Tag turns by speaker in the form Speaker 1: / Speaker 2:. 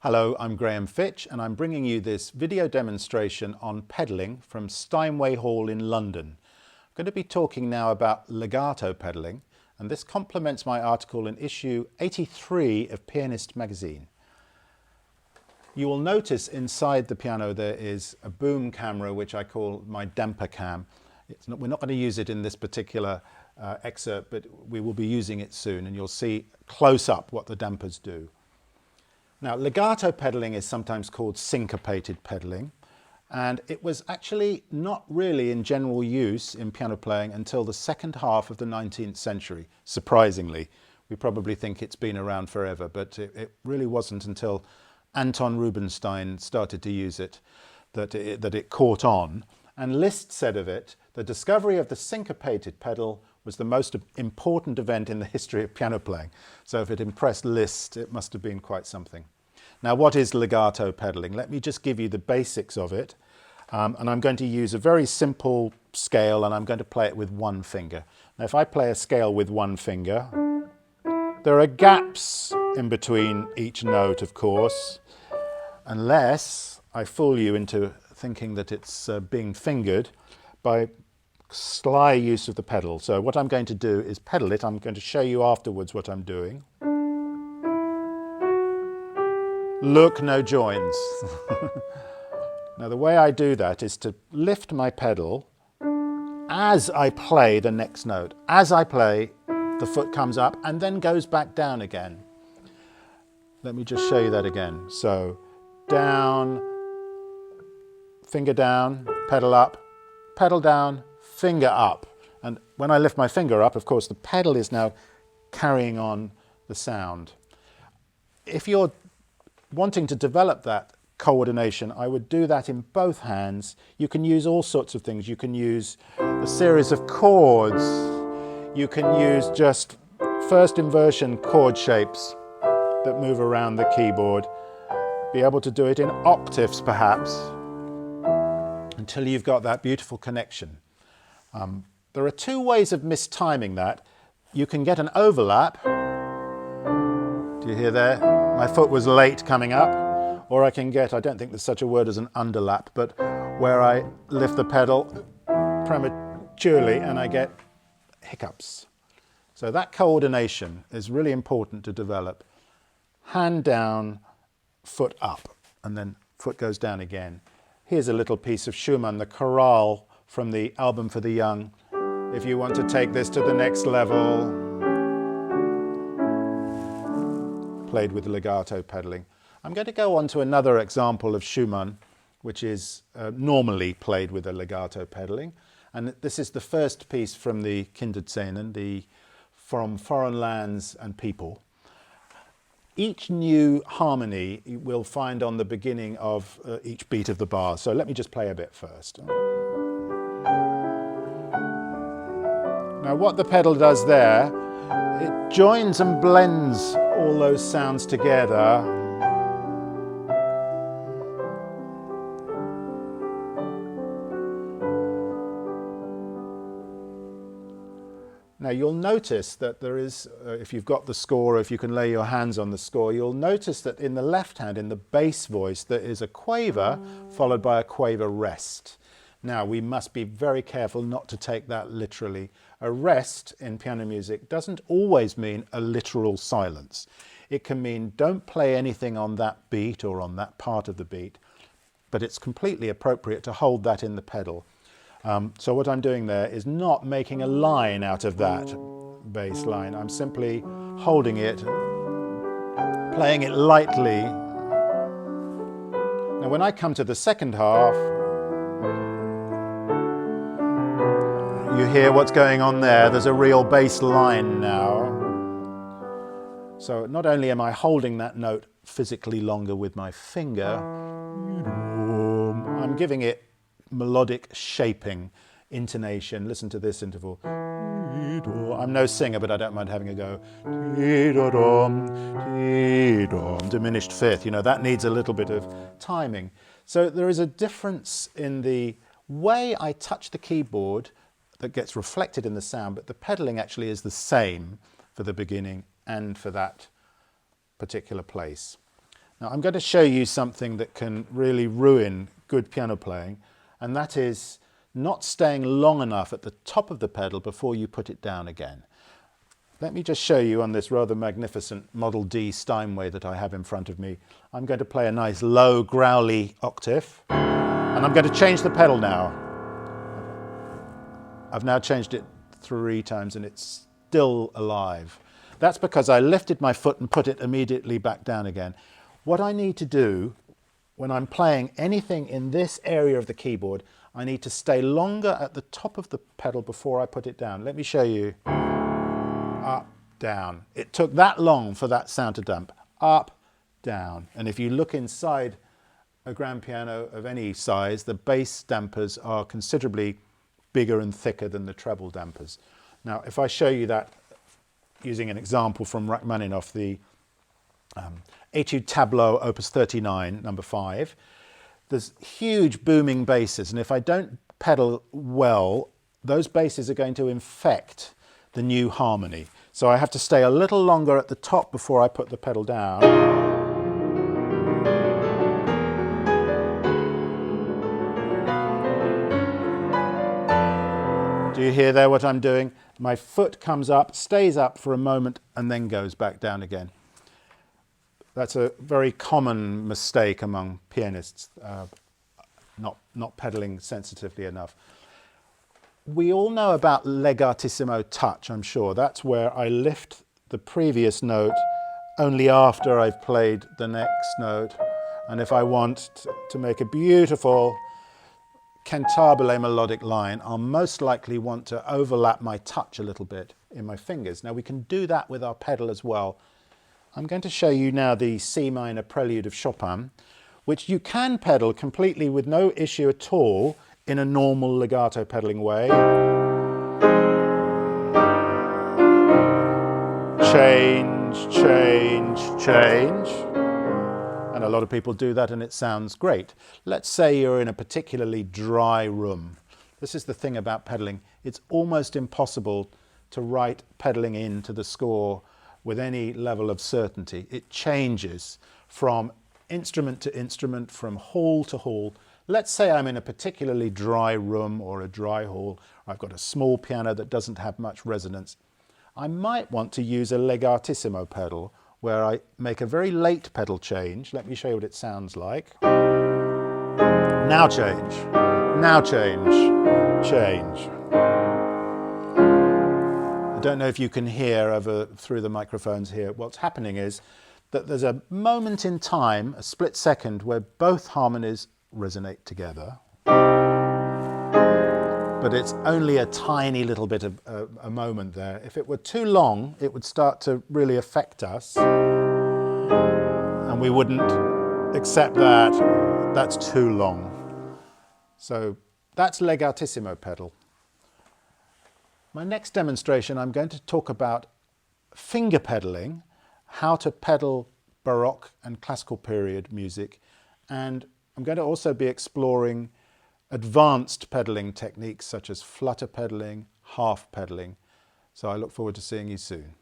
Speaker 1: Hello, I'm Graham Fitch and I'm bringing you this video demonstration on pedalling from Steinway Hall in London. I'm going to be talking now about legato pedalling, and this complements my article in issue 83 of Pianist magazine. You will notice inside the piano there is a boom camera which I call my damper cam. We're not going to use it in this particular excerpt, but we will be using it soon and you'll see close up what the dampers do. Now, legato pedalling is sometimes called syncopated pedalling, and it was actually not really in general use in piano playing until the second half of the 19th century, surprisingly. We probably think it's been around forever, but it really wasn't until Anton Rubinstein started to use it that it caught on. And Liszt said of it, the discovery of the syncopated pedal was the most important event in the history of piano playing. So if it impressed Liszt, it must have been quite something. Now, what is legato pedalling? Let me just give you the basics of it. And I'm going to use a very simple scale and I'm going to play it with one finger. Now, if I play a scale with one finger, there are gaps in between each note, of course, unless I fool you into thinking that it's being fingered by sly use of the pedal. So what I'm going to do is pedal it. I'm going to show you afterwards what I'm doing. Look, no joins. Now the way I do that is to lift my pedal as I play the next note. As I play, the foot comes up and then goes back down again. Let me just show you that again. So down, finger down, pedal up, pedal down, finger up. And when I lift my finger up, of course, the pedal is now carrying on the sound. If you're wanting to develop that coordination, I would do that in both hands. You can use all sorts of things. You can use a series of chords. You can use just first inversion chord shapes that move around the keyboard. Be able to do it in octaves, perhaps, until you've got that beautiful connection. There are two ways of mistiming that. You can get an overlap. Do you hear there? My foot was late coming up. Or I can get, I don't think there's such a word as an underlap, but where I lift the pedal prematurely and I get hiccups. So that coordination is really important to develop. Hand down, foot up, and then foot goes down again. Here's a little piece of Schumann, the chorale from the Album for the Young. If you want to take this to the next level, played with legato pedaling. I'm going to go on to another example of Schumann, which is normally played with a legato pedaling. And this is the first piece from the Kinderszenen, from Foreign Lands and People. Each new harmony you will find on the beginning of each beat of the bar. So let me just play a bit first. Now what the pedal does there, it joins and blends all those sounds together. Now you'll notice that there is, if you've got the score, if you can lay your hands on the score, you'll notice that in the left hand, in the bass voice, there is a quaver followed by a quaver rest. Now we must be very careful not to take that literally. A rest in piano music doesn't always mean a literal silence. It can mean don't play anything on that beat or on that part of the beat, but it's completely appropriate to hold that in the pedal. So what I'm doing there is not making a line out of that bass line. I'm simply holding it, playing it lightly. Now when I come to the second half, you hear what's going on there. There's a real bass line now. So not only am I holding that note physically longer with my finger, I'm giving it melodic shaping, intonation. Listen to this interval. I'm no singer, but I don't mind having a go. Diminished fifth. You know, that needs a little bit of timing. So there is a difference in the way I touch the keyboard that gets reflected in the sound, but the pedaling actually is the same for the beginning and for that particular place. Now I'm going to show you something that can really ruin good piano playing, and that is not staying long enough at the top of the pedal before you put it down again. Let me just show you on this rather magnificent Model D Steinway that I have in front of me. I'm going to play a nice low growly octave, and I'm going to change the pedal now. I've now changed it 3 times and it's still alive. That's because I lifted my foot and put it immediately back down again. What I need to do when I'm playing anything in this area of the keyboard, I need to stay longer at the top of the pedal before I put it down. Let me show you. Up, down. It took that long for that sound to dump. Up, down. And if you look inside a grand piano of any size, the bass dampers are considerably bigger and thicker than the treble dampers. Now, if I show you that using an example from Rachmaninoff, the Etude Tableau Opus 39, number 5, there's huge booming basses, and if I don't pedal well, those basses are going to infect the new harmony. So I have to stay a little longer at the top before I put the pedal down. Do you hear there what I'm doing? My foot comes up, stays up for a moment, and then goes back down again. That's a very common mistake among pianists, not pedaling sensitively enough. We all know about legatissimo touch, I'm sure. That's where I lift the previous note only after I've played the next note. And if I want to make a beautiful cantabile melodic line, I'll most likely want to overlap my touch a little bit in my fingers. Now we can do that with our pedal as well. I'm going to show you now the C minor prelude of Chopin, which you can pedal completely with no issue at all in a normal legato pedaling way. Change, change, change. And a lot of people do that and it sounds great. Let's say you're in a particularly dry room. This is the thing about pedaling. It's almost impossible to write pedaling into the score with any level of certainty. It changes from instrument to instrument, from hall to hall. Let's say I'm in a particularly dry room or a dry hall. I've got a small piano that doesn't have much resonance. I might want to use a legatissimo pedal where I make a very late pedal change. Let me show you what it sounds like. Now change, now change, change. I don't know if you can hear through the microphones here. What's happening is that there's a moment in time, a split second, where both harmonies resonate together. But it's only a tiny little bit of a moment there. If it were too long, it would start to really affect us. And we wouldn't accept that. That's too long. So that's legatissimo pedal. My next demonstration, I'm going to talk about finger pedaling, how to pedal Baroque and classical period music, and I'm going to also be exploring advanced pedaling techniques such as flutter pedaling, half pedaling. So I look forward to seeing you soon.